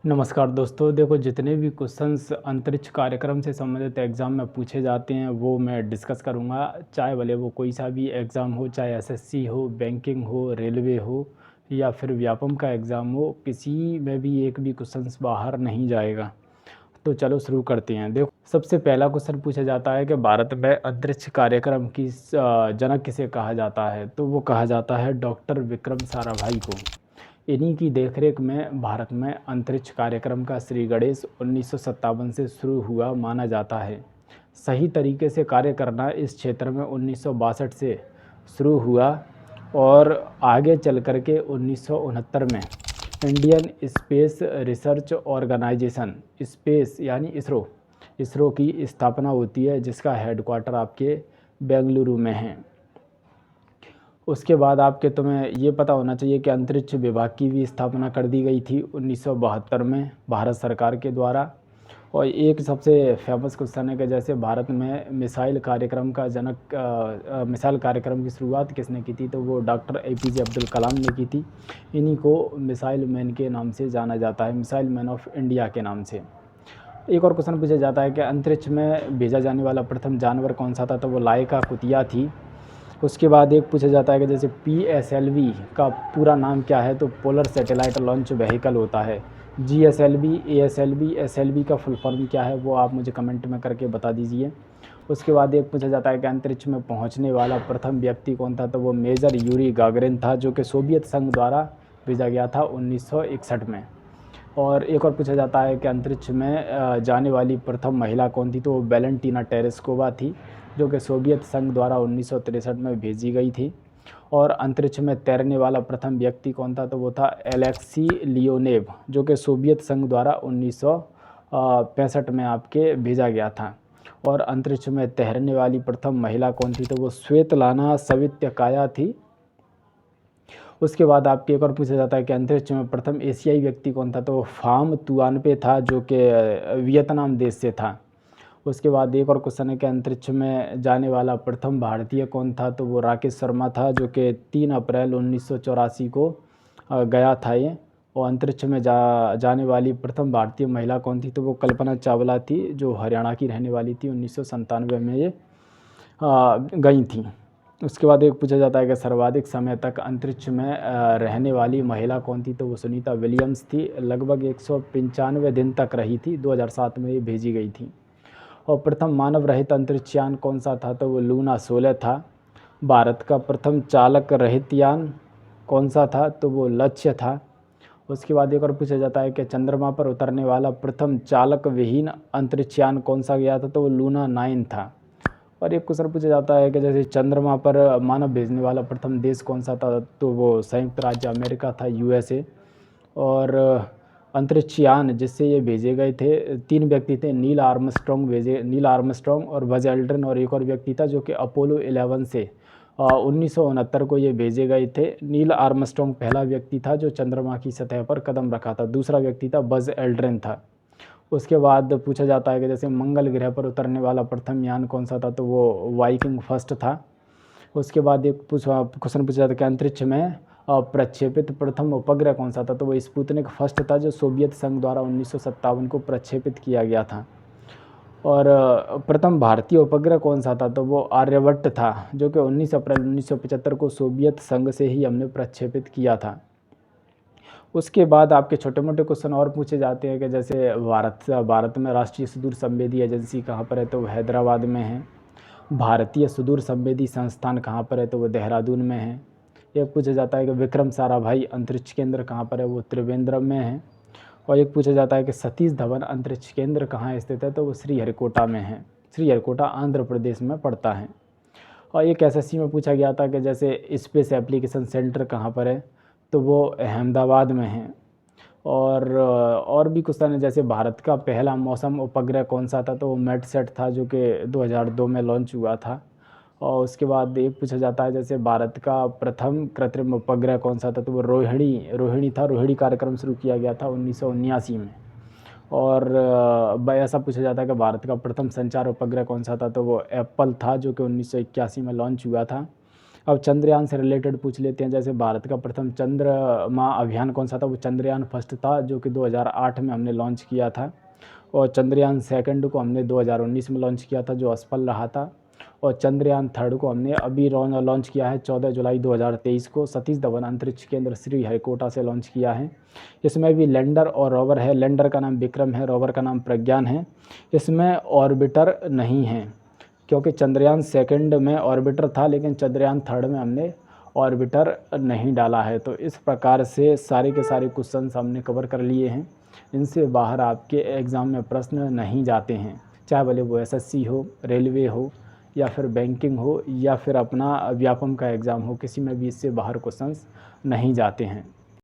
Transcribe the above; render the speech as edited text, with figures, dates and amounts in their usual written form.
नमस्कार दोस्तों। देखो, जितने भी क्वेश्चंस अंतरिक्ष कार्यक्रम से संबंधित एग्ज़ाम में पूछे जाते हैं वो मैं डिस्कस करूंगा। चाहे भले वो कोई सा भी एग्ज़ाम हो, चाहे एसएससी हो, बैंकिंग हो, रेलवे हो या फिर व्यापम का एग्ज़ाम हो, किसी में भी एक भी क्वेश्चंस बाहर नहीं जाएगा। तो चलो शुरू करते हैं। देखो, सबसे पहला क्वेश्चन पूछा जाता है कि भारत में अंतरिक्ष कार्यक्रम की जनक किसे कहा जाता है। तो वो कहा जाता है डॉक्टर विक्रम साराभाई को। इन्हीं की देखरेख में भारत में अंतरिक्ष कार्यक्रम का श्री गणेश 1957 से शुरू हुआ माना जाता है। सही तरीके से कार्य करना इस क्षेत्र में 1962 से शुरू हुआ और आगे चल कर के 1969 में Indian space research organisation space यानी इसरो की स्थापना होती है, जिसका हेडक्वार्टर आपके बेंगलुरु में है। उसके बाद आपके तुम्हें ये पता होना चाहिए कि अंतरिक्ष विभाग की भी स्थापना कर दी गई थी 1972 में भारत सरकार के द्वारा। और एक सबसे फेमस क्वेश्चन है कि जैसे भारत में मिसाइल कार्यक्रम का जनक मिसाइल कार्यक्रम की शुरुआत किसने की थी। तो वो डॉक्टर एपीजे अब्दुल कलाम ने की थी। इन्हीं को मिसाइल मैन के नाम से जाना जाता है, मिसाइल मैन ऑफ इंडिया के नाम से। एक और क्वेश्चन पूछा जाता है कि अंतरिक्ष में भेजा जाने वाला प्रथम जानवर कौन सा था। तो वो लाइका कुतिया थी। उसके बाद एक पूछा जाता है कि जैसे PSLV का पूरा नाम क्या है। तो पोलर सैटेलाइट लॉन्च व्हीकल होता है। GSLV, ASLV, SLV का फुल फॉर्म क्या है वो आप मुझे कमेंट में करके बता दीजिए। उसके बाद एक पूछा जाता है कि अंतरिक्ष में पहुंचने वाला प्रथम व्यक्ति कौन था। तो वो मेजर यूरी गागरिन था, जो कि सोवियत संघ द्वारा भेजा गया था 1961 में। और एक और पूछा जाता है कि अंतरिक्ष में जाने वाली प्रथम महिला कौन थी। तो वो वैलेंटीना टेरेस्कोवा थी, जो कि सोवियत संघ द्वारा 1963 में भेजी गई थी। और अंतरिक्ष में तैरने वाला प्रथम व्यक्ति कौन था। तो वो था एलेक्सी लियोनेव, जो कि सोवियत संघ द्वारा 1965 में आपके भेजा गया था। और अंतरिक्ष में तैरने वाली प्रथम महिला कौन थी। तो वो स्वेतलाना सवित्यकाया थी। उसके बाद आपके एक और पूछा जाता है कि अंतरिक्ष में प्रथम एशियाई व्यक्ति कौन था। तो वो फाम तुआनपे था, जो कि वियतनाम देश से था। उसके बाद एक और क्वेश्चन है कि अंतरिक्ष में जाने वाला प्रथम भारतीय कौन था। तो वो राकेश शर्मा था, जो कि 3 अप्रैल 1984 को गया था ये। और अंतरिक्ष में जाने वाली प्रथम भारतीय महिला कौन थी। तो वो कल्पना चावला थी, जो हरियाणा की रहने वाली थी। 1997 में ये गई थी। उसके बाद एक पूछा जाता है कि सर्वाधिक समय तक अंतरिक्ष में रहने वाली महिला कौन थी। तो वो सुनीता विलियम्स थी। लगभग 195 दिन तक रही थी। 2007 में ये भेजी गई थी। और प्रथम मानव रहित अंतरिक्ष यान कौन सा था। तो वो लूना 16 था। भारत का प्रथम चालक रहित यान कौन सा था। तो वो लक्ष्य था। उसके बाद एक और पूछा जाता है कि चंद्रमा पर उतरने वाला प्रथम चालक विहीन अंतरिक्ष यान कौन सा गया था। तो वो लूना 9 था। और एक क्वेश्चन पूछा जाता है कि जैसे चंद्रमा पर मानव भेजने वाला प्रथम देश कौन सा था। तो वो संयुक्त राज्य अमेरिका था, USA। और अंतरिक्ष यान जिससे ये भेजे गए थे, 3 व्यक्ति थे। नील आर्मस्ट्रॉन्ग और बज एल्ड्रिन, और एक और व्यक्ति था जो कि अपोलो 11 से 1969 को ये भेजे गए थे। नील आर्मस्ट्रॉन्ग पहला व्यक्ति था जो चंद्रमा की सतह पर कदम रखा था। दूसरा व्यक्ति था बज एल्ड्रिन था। उसके बाद पूछा जाता है कि जैसे मंगल ग्रह पर उतरने वाला प्रथम यान कौन सा था। तो वो वाइकिंग फर्स्ट था। उसके बाद एक क्वेश्चन पूछा जाता है कि अंतरिक्ष में प्रक्षेपित प्रथम उपग्रह कौन सा था। तो वो स्पुतनिक फर्स्ट था, जो सोवियत संघ द्वारा 1957 को प्रक्षेपित किया गया था। और प्रथम भारतीय उपग्रह कौन सा था। तो वो आर्यभट्ट था, जो कि 19 अप्रैल 1975 को सोवियत संघ से ही हमने प्रक्षेपित किया था। उसके बाद आपके छोटे मोटे क्वेश्चन और पूछे जाते हैं कि जैसे भारत में राष्ट्रीय सुदूर संवेदी एजेंसी कहाँ पर है। तो वो हैदराबाद में है। भारतीय सुदूर संवेदी संस्थान कहाँ पर है। तो वो देहरादून में है। एक पूछा जाता है कि विक्रम साराभाई अंतरिक्ष केंद्र कहाँ पर है। वो त्रिवेंद्रम में है। और एक पूछा जाता है कि सतीश धवन अंतरिक्ष केंद्र कहाँ स्थित है। तो वो श्रीहरिकोटा में है। श्रीहरिकोटा आंध्र प्रदेश में पड़ता है। और एक SSC में पूछा गया था कि जैसे स्पेस एप्लीकेशन सेंटर कहाँ पर है। तो वो अहमदाबाद में है। और भी क्वेश्चन है, जैसे भारत का पहला मौसम उपग्रह कौन सा था। तो वो मेटसेट था, जो कि 2002 में लॉन्च हुआ था। और उसके बाद एक पूछा जाता है जैसे भारत का प्रथम कृत्रिम उपग्रह कौन सा था। तो वो रोहिणी था। रोहिणी कार्यक्रम शुरू किया गया था 1979 में। और ऐसा पूछा जाता है कि भारत का प्रथम संचार उपग्रह कौन सा था। तो वो एप्पल था, जो कि 1981 में लॉन्च हुआ था। अब चंद्रयान से रिलेटेड पूछ लेते हैं, जैसे भारत का प्रथम चंद्रमा अभियान कौन सा था? वो चंद्रयान फर्स्ट था, जो कि 2008 में हमने लॉन्च किया था। और चंद्रयान सेकंड को हमने 2019 में लॉन्च किया था, जो असफल रहा था। और चंद्रयान थर्ड को हमने अभी लॉन्च किया है 14 जुलाई 2023 को सतीश धवन अंतरिक्ष केंद्र श्रीहरिकोटा से लॉन्च किया है। इसमें भी लैंडर और रोवर है। लैंडर का नाम विक्रम है, रोवर का नाम प्रज्ञान है। इसमें ऑर्बिटर नहीं है, क्योंकि चंद्रयान सेकंड में ऑर्बिटर था, लेकिन चंद्रयान थर्ड में हमने ऑर्बिटर नहीं डाला है। तो इस प्रकार से सारे के सारे क्वेश्चंस हमने कवर कर लिए हैं। इनसे बाहर आपके एग्ज़ाम में प्रश्न नहीं जाते हैं, चाहे भले वो एसएससी हो, रेलवे हो, या फिर बैंकिंग हो, या फिर अपना व्यापम का एग्ज़ाम हो, किसी में भी इससे बाहर क्वेश्चंस नहीं जाते हैं।